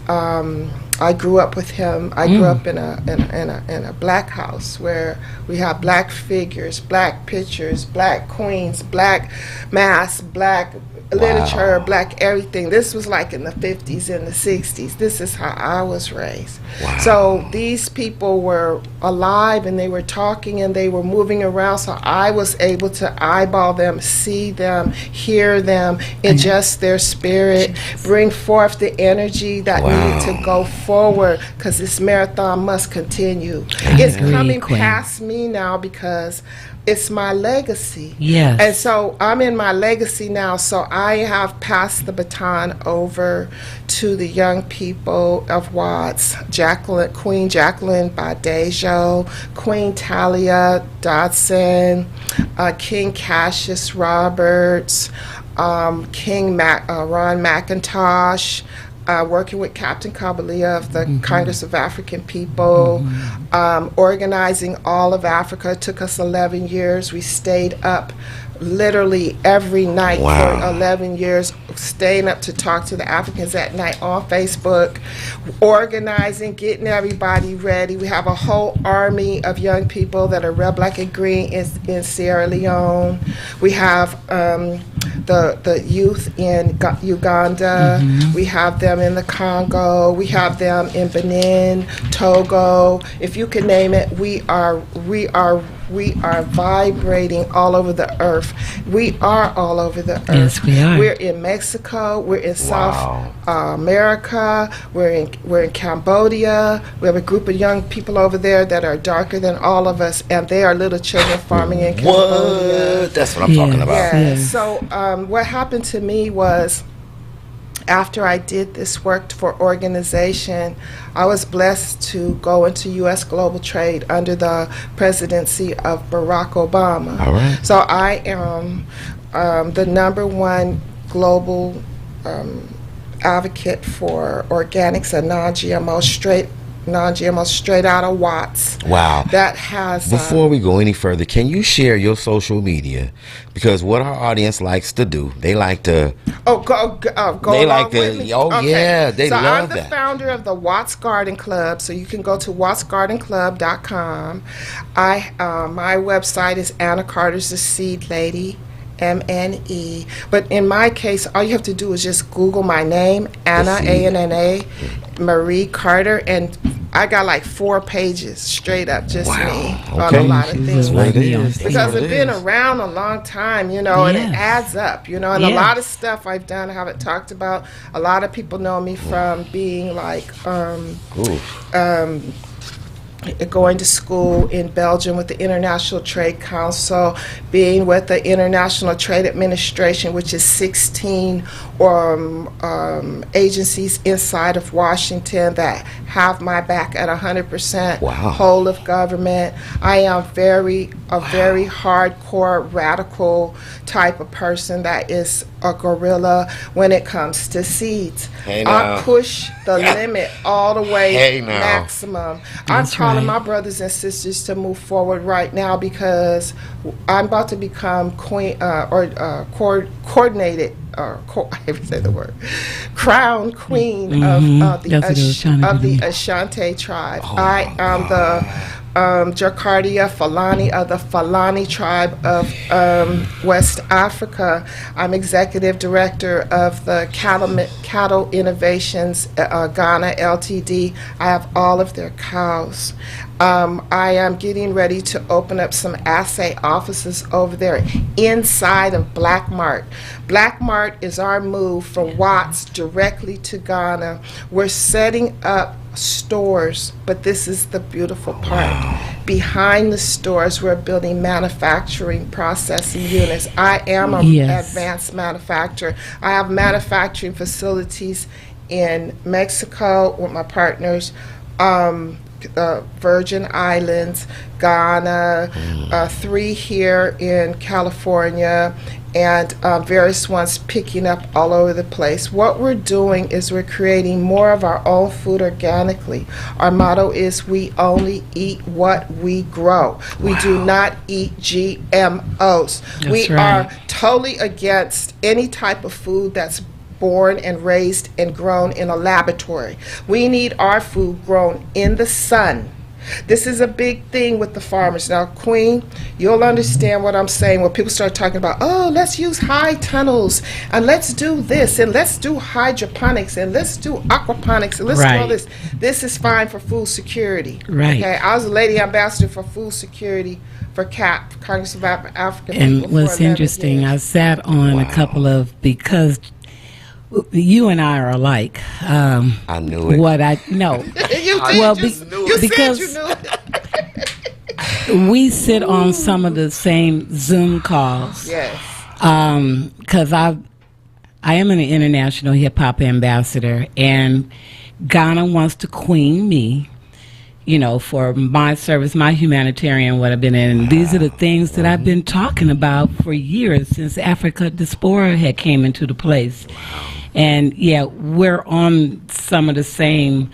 I grew up with him. I grew up in a black house where we have black figures, black pictures, black queens, black mass, black literature, black everything. This was like in the 50s and the 60s. This is how I was raised. So these people were alive and they were talking and they were moving around, so I was able to eyeball them, see them, hear them, ingest their spirit, bring forth the energy that needed to go forward, because this marathon must continue. It's coming past me now because it's my legacy. Yes. And so I'm in my legacy now, so I have passed the baton over to the young people of Watts, Queen Jacqueline Badejo, Queen Talia Dodson, King Cassius Roberts, King Ron McIntosh, working with Captain Kabalia of the Congress of African People, organizing all of Africa. It took us 11 years. We stayed up literally every night for 11 years, staying up to talk to the Africans at night on Facebook, organizing, getting everybody ready. We have a whole army of young people that are red, black, and green in Sierra Leone. We have the youth in Uganda. We have them in the Congo. We have them in Benin, Togo. If you can name it, we are vibrating all over the earth. We are all over the earth. Yes, we are. We're in Mexico. We're in South America. We're in Cambodia. We have a group of young people over there that are darker than all of us, and they are little children farming in Cambodia. What? That's what I'm talking about. Yeah. So what happened to me was, after I did this work for organization, I was blessed to go into U.S. global trade under the presidency of Barack Obama. All right. So I am the #1 global advocate for organics and non-GMO, straight non-GMO, straight out of Watts. Wow. That has. Before we go any further, can you share your social media? Because what our audience likes to do, they like to. Go they along like to. with me? Oh Okay. yeah, they so love I'm the that. founder of the Watts Garden Club, so you can go to wattsgardenclub.com. My website is Anna Carter's the Seed Lady. MNE. But in my case, all you have to do is just Google my name, Anna, ANNA, Marie Carter, and I got like 4 pages straight up, just me on a lot of things. Because I've been around a long time, you know, and it adds up, you know, and a lot of stuff I've done, I haven't talked about. A lot of people know me from being like, going to school in Belgium with the International Trade Council, being with the International Trade Administration, which is 16 agencies inside of Washington that have my back at 100%. Whole of government. I am a very hardcore, radical type of person that is a gorilla when it comes to seeds. I push the limit all the way maximum. I'm calling my brothers and sisters to move forward right now because I'm about to become coordinated. I even say the word, crown queen of the Ashanti tribe. I am the Jacardia Fulani of the Fulani tribe of West Africa. I'm executive director of the Cattle Innovations Ghana Ltd. I have all of their cows. I am getting ready to open up some assay offices over there inside of Black Mart. Black Mart is our move from Watts directly to Ghana. We're setting up stores, but this is the beautiful part. Behind the stores, we're building manufacturing processing units. I am an advanced manufacturer. I have manufacturing facilities in Mexico with my partners, Virgin Islands, Ghana, 3 here in California, and various ones picking up all over the place. What we're doing is we're creating more of our own food organically. Our motto is we only eat what we grow. We do not eat GMOs. We are totally against any type of food that's born and raised and grown in a laboratory. We need our food grown in the sun. This is a big thing with the farmers. Now, Queen, you'll understand what I'm saying when people start talking about, oh, let's use high tunnels, and let's do this, and let's do hydroponics, and let's do aquaponics, and let's do all this. This is fine for food security. Okay, I was a lady ambassador for food security for CAP, Congress of African People. And what's interesting, I sat on a couple of, because you and I are alike. I knew it. What I know. Because we sit on some of the same Zoom calls. Yes. Because I am an international hip hop ambassador, and Ghana wants to queen me, you know, for my service, my humanitarian, what I've been in. And these are the things that I've been talking about for years since Africa Diaspora had came into the place. And we're on some of the same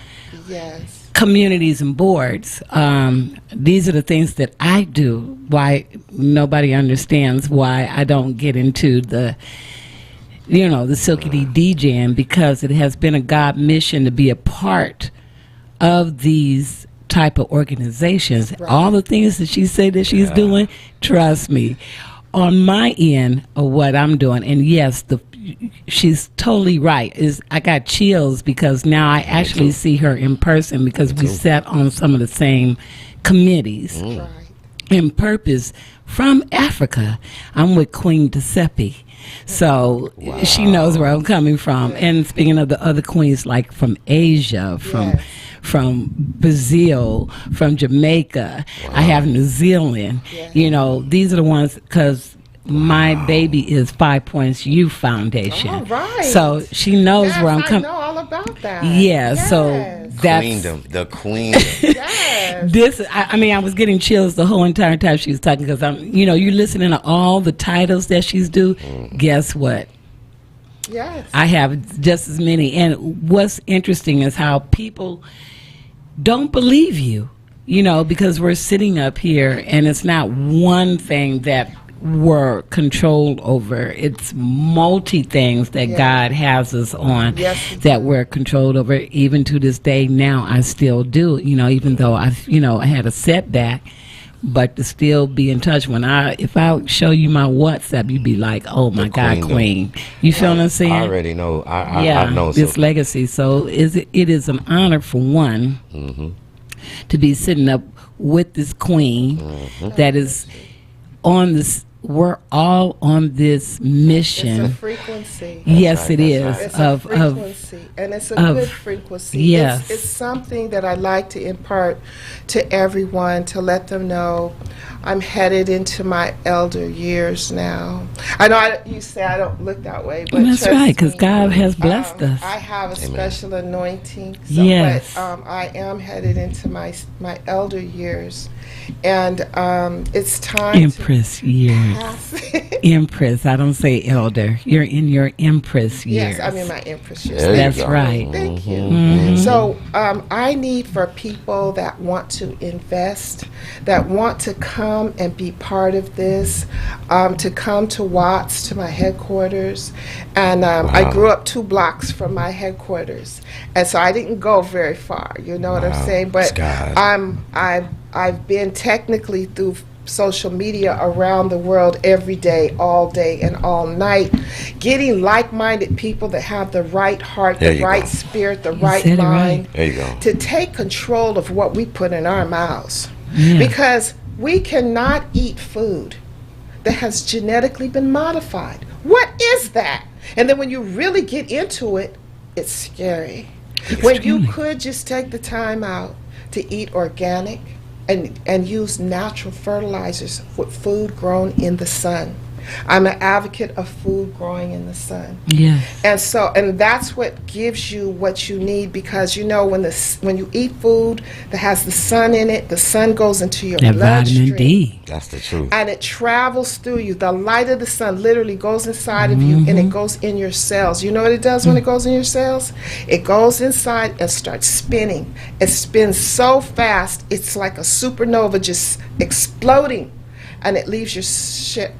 communities and boards. These are the things that I do. Why nobody understands why I don't get into the Silky D DJing, because it has been a God mission to be a part of these type of organizations. All the things that she said that she's doing, trust me, on my end of what I'm doing. And yes, she's totally right. I got chills because now I actually see her in person, because we sat on some of the same committees. In purpose from Africa. I'm with Queen Giuseppe. So she knows where I'm coming from. And speaking of the other queens, like from Asia, from Brazil, from Jamaica, I have New Zealand. You know, these are the ones, because my baby is 5 Points Youth Foundation. All right. So she knows where I'm coming. I know all about that. So that's Queendom, the queendom. This, I mean, I was getting chills the whole entire time she was talking, because you're listening to all the titles that she's do. Guess what? Yes. I have just as many. And what's interesting is how people don't believe you, you know, because we're sitting up here and it's not one thing that we're controlled over. It's multi things that God has us on that we're controlled over. Even to this day now, I still do, you know, even though I had a setback, but to still be in touch. If I show you my WhatsApp, you'd be like, oh my God, Queen. You feel what I'm saying? I already know. I know this legacy. So it is an honor for one to be sitting up with this queen that is on this. We're all on this mission. It's a frequency. Yes, it is. It's a frequency, and it's a good frequency. Yes. It's something that I like to impart to everyone, to let them know I'm headed into my elder years now. I know you say I don't look that way, but that's right, because God has blessed us. I have a special anointing. So, yes. But I am headed into my elder years. And it's time Empress years. Empress. I don't say elder. You're in your Empress years. Yes, I'm in my Empress years. That's right. Thank you. So I need for people that want to invest, that want to come and be part of this, to come to Watts, to my headquarters. And I grew up 2 blocks from my headquarters. And so I didn't go very far, you know what I'm saying? But I've been technically through social media around the world every day, all day and all night, getting like-minded people that have the right heart, the right spirit, the right mind, to take control of what we put in our mouths. Because we cannot eat food that has genetically been modified. What is that? And then when you really get into it, it's scary. When you could just take the time out to eat organic, and use natural fertilizers with food grown in the sun. I'm an advocate of food growing in the sun. Yes. And that's what gives you what you need, because you know when you eat food that has the sun in it, the sun goes into your bloodstream. Vitamin D. That's the truth. And it travels through you. The light of the sun literally goes inside of you, and it goes in your cells. You know what it does when it goes in your cells? It goes inside and starts spinning. It spins so fast, it's like a supernova just exploding. And it leaves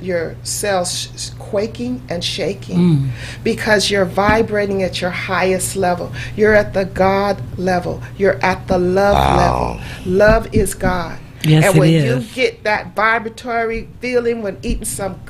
your cells quaking and shaking because you're vibrating at your highest level. You're at the God level. You're at the love level. Love is God. Yes, and when it you is. get that vibratory feeling when eating some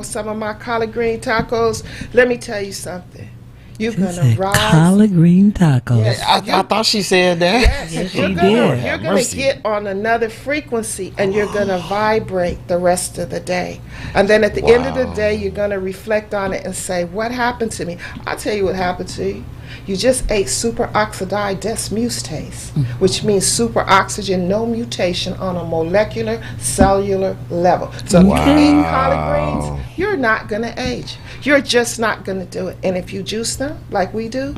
some of my collard green tacos, let me tell you something. You're going to rise. Collard green tacos. Yes, I thought she said that. Yes, she did. You're going to get on another frequency, and you're going to vibrate the rest of the day. And then at the end of the day, you're going to reflect on it and say, what happened to me? I'll tell you what happened to you. You just ate superoxidized desmutase, which means super oxygen, no mutation on a molecular, cellular level. So if you eat collard greens, you're not going to age. You're just not going to do it. And if you juice them like we do,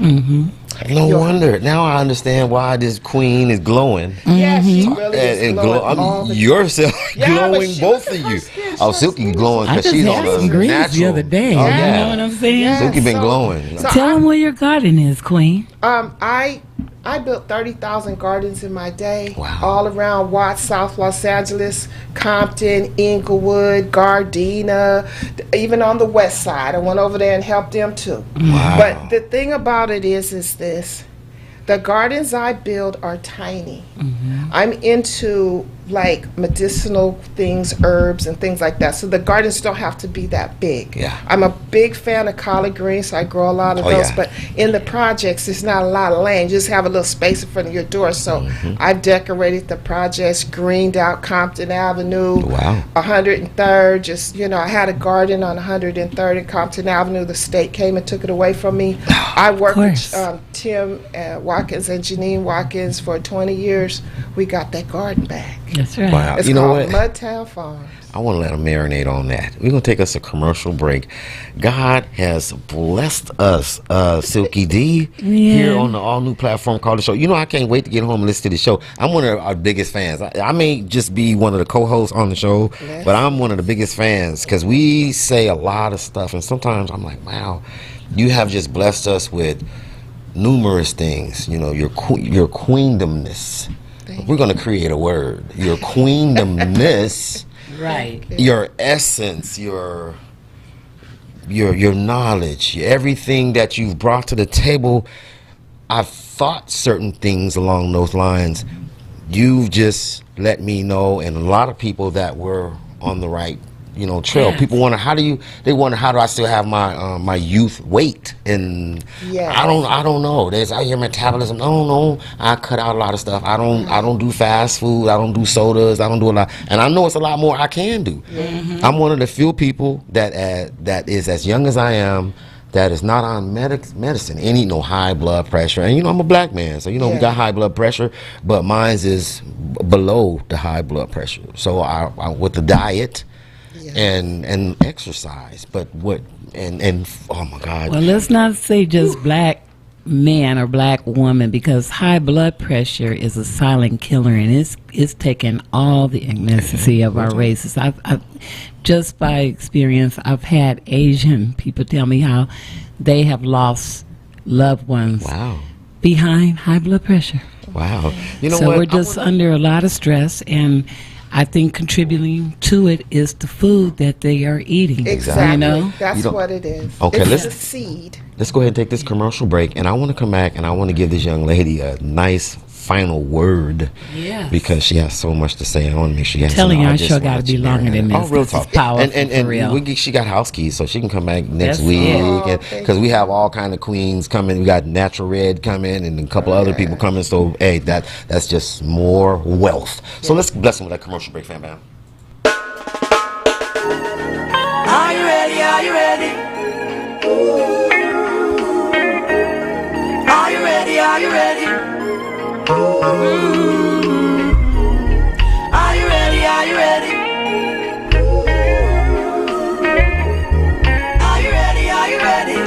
no wonder. Now I understand why this queen is glowing. Yeah, she really is glowing all the time. Yourself glowing, both of you. Oh, Silky glowing because she's on the greens natural. the other day. Oh, You know what I'm saying? Silky been glowing. So Tell them where your garden is, Queen. I built 30,000 gardens in my day, all around Watts, South Los Angeles, Compton, Inglewood, Gardena, even on the west side. I went over there and helped them too. But the thing about it is this. The gardens I build are tiny. I'm into like medicinal things, herbs and things like that. So the gardens don't have to be that big. I'm a big fan of collard greens, so I grow a lot of those. But in the projects, there's not a lot of land. You just have a little space in front of your door. So I've decorated the projects, greened out Compton Avenue, 103rd. Just, you know, I had a garden on 103rd and Compton Avenue. The state came and took it away from me. I worked with Tim Watkins and Janine Watkins for 20 years. We got that garden back. That's right. Wow. It's You know called what? Mudtown Farms. I want to let them marinate on that. We're going to take us a commercial break. God has blessed us, Silky D, here on the all-new platform called The Show. You know, I can't wait to get home and listen to the show. I'm one of our biggest fans. I may just be one of the co-hosts on the show, but I'm one of the biggest fans because we say a lot of stuff, and sometimes I'm like, wow, you have just blessed us with numerous things. You know, your queendomness. We're gonna create a word. Your queendomness. Right. Your essence. Your knowledge. Everything that you've brought to the table. I've thought certain things along those lines. You've just let me know, and a lot of people that were on the right, trail. Yes. People wonder how do I still have my my youth weight? And Yes. I don't know. There's out here metabolism. I don't know. I cut out a lot of stuff. I don't do fast food. I don't do sodas. I don't do a lot. And I know it's a lot more I can do. Mm-hmm. I'm one of the few people that is as young as I am, that is not on medicine. Ain't no high blood pressure. And I'm a black man, so we got high blood pressure, but mine's is below the high blood pressure. So I with the diet and exercise, but what and oh my God. Well, let's not say just black man or black woman, because high blood pressure is a silent killer, and it's taking all the ethnicity of our races. I've just by experience, I've had Asian people tell me how they have lost loved ones behind high blood pressure. Wow. So we're just under a lot of stress, and I think contributing to it is the food that they are eating. Exactly. That's what it is. Okay, it's the seed. Let's go ahead and take this commercial break, and I want to come back and I want to give this young lady a nice final word. Yeah. Because she has so much to say. I want to make sure you telling you, our show got to be longer than this. Oh, real this talk. Is powerful, and real. she got house keys, so she can come back next That's week. it. Because we have all kind of queens coming. We got Natural Red coming, and a couple other people coming. So hey, that's just more wealth. So let's bless them with that commercial break, fam bam. Are you ready? Are you ready? Are you ready? Are you ready? Are you ready? Are you ready? Are you ready? Are you ready?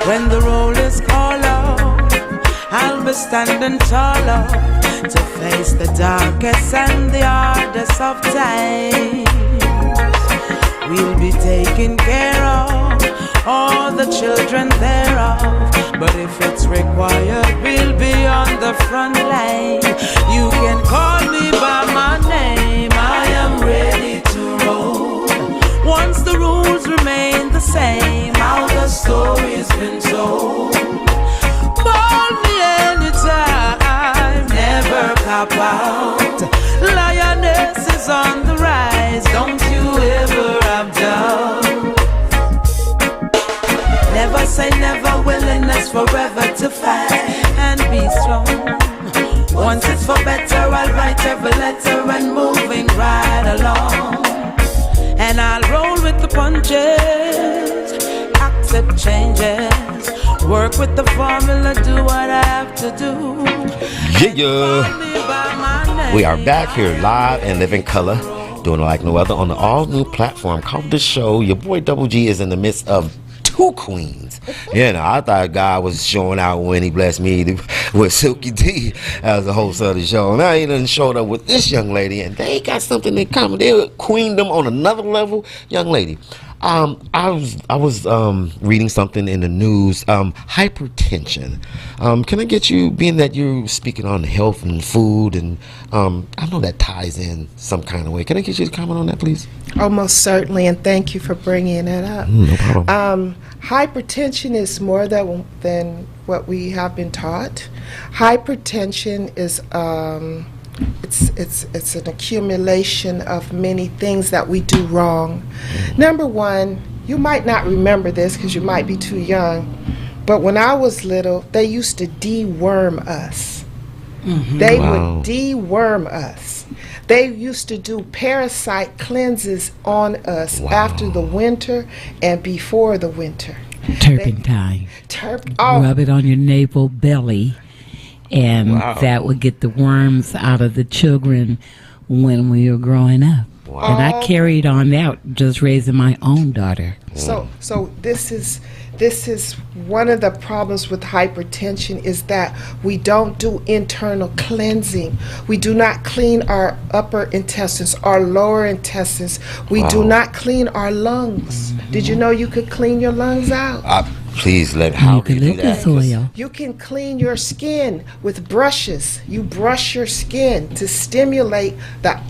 When the roll is called out, I'll be standing taller to face the darkest and the hardest of times. We'll be taking care of all the children thereof, but if it's required, we'll be on the front line. You can call me by my name, I am ready to roll. Once the rules remain the same, how the story's been told. Call me anytime, never cop out. Lioness is on the rise, don't you ever have doubt. Never say never, willingness forever to fight and be strong. Once it's for better, I'll write every letter and moving right along. And I'll roll with the punches, accept changes, work with the formula, do what I have to do. Yeah. We are back here live and live in color, doing it like no other on the all new platform called The Show. Your boy Double G is in the midst of two queens. I thought God was showing out when he blessed me with Silky D as the host of the show. Now he done showed up with this young lady, and they got something in common. They queened them on another level. Young lady, I was reading something in the news. Hypertension. Can I get you, being that you're speaking on health and food, and I know that ties in some kind of way. Can I get you to comment on that, please? Oh, most certainly, and thank you for bringing it up. No problem. Hypertension is more than what we have been taught. Hypertension is it's an accumulation of many things that we do wrong. Number one, you might not remember this because you might be too young, but when I was little, they used to deworm us. They would deworm us. They used to do parasite cleanses on us after the winter and before the winter. Turpentine. Rub it on your navel belly, and that would get the worms out of the children when we were growing up. And I carried on that, just raising my own daughter. So this is one of the problems with hypertension, is that we don't do internal cleansing. We do not clean our upper intestines, our lower intestines. We do not clean our lungs. Did you know you could clean your lungs out? Please how do you do that? Oil. You can clean your skin with brushes. You brush your skin to stimulate the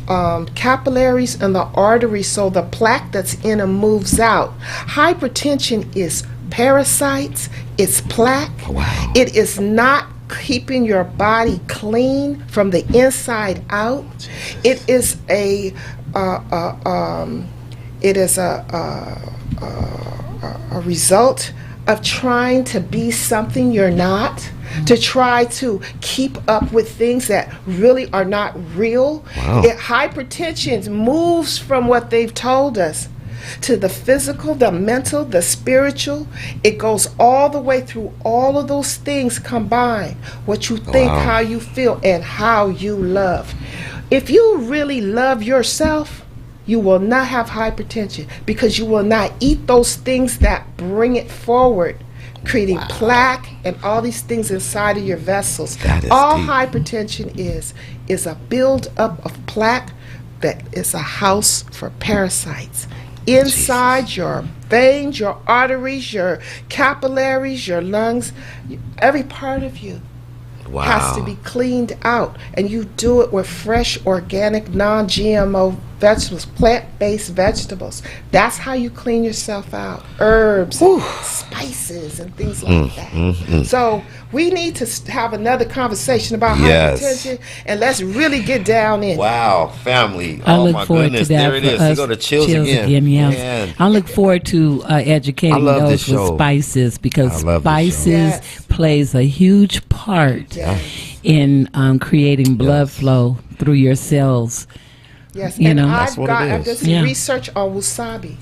capillaries and the arteries so the plaque that's in them moves out. Hypertension is parasites, it's plaque. Wow. It is not keeping your body clean from the inside out. It is a result of trying to be something you're not, to try to keep up with things that really are not real. Wow. Hypertension moves from what they've told us to the physical, the mental, the spiritual. It goes all the way through all of those things combined. What you think, Wow. how you feel, and how you love. If you really love yourself, you will not have hypertension because you will not eat those things that bring it forward, creating plaque and all these things inside of your vessels. That is all deep. hypertension is a build-up of plaque that is a house for parasites. Inside your veins, your arteries, your capillaries, your lungs, every part of you Wow. has to be cleaned out. And you do it with fresh, organic, non-GMO vegetables, plant-based vegetables. That's how you clean yourself out. Herbs, and spices, and things like that. So we need to have another conversation about Yes. hypertension, and let's really get down in it. Wow, family. I Oh look my forward goodness. to that. There it for is. us. You go to Chills again. Yeah. Man. I look forward to educating I love those this show. with spices because I love this show. spices Yes. plays a huge part in creating blood flow through your cells. Yes, You and know. That's what it I've is. done some Yeah. research on wasabi.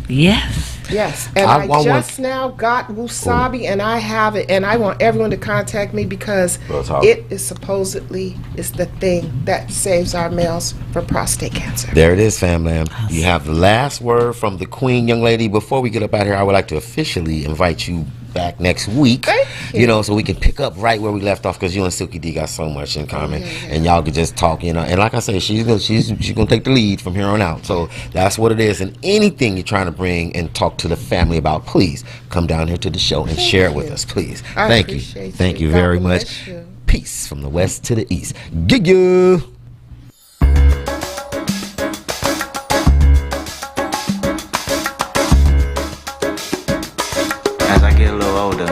Yes. Yes, and I I want just now got wasabi, and I have it, and I want everyone to contact me because That's how- it is supposedly is the thing that saves our males from prostate cancer. There it is, fam. You have the last word from the queen, young lady. Before we get up out here, I would like to officially invite you back next week. Thank you. You know, so we can pick up right where we left off because you and Silky D got so much in common, and y'all could just talk. You know, and like I said, she's gonna take the lead from here on out. So that's what it is. And anything you're trying to bring and talk to the family about, please come down here to the show and share it with us, please. I Thank you. appreciate Thank you. you God very bless much. you. Peace from the west to the east. Gig you. As I get a little older,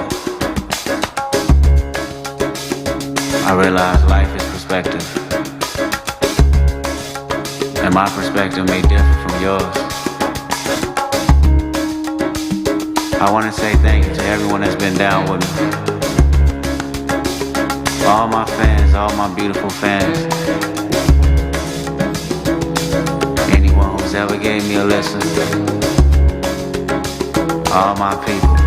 I realize life is perspective. And my perspective may differ from yours. I want to say thank you to everyone that's been down with me. All my fans, all my beautiful fans. Anyone who's ever gave me a listen. All my people.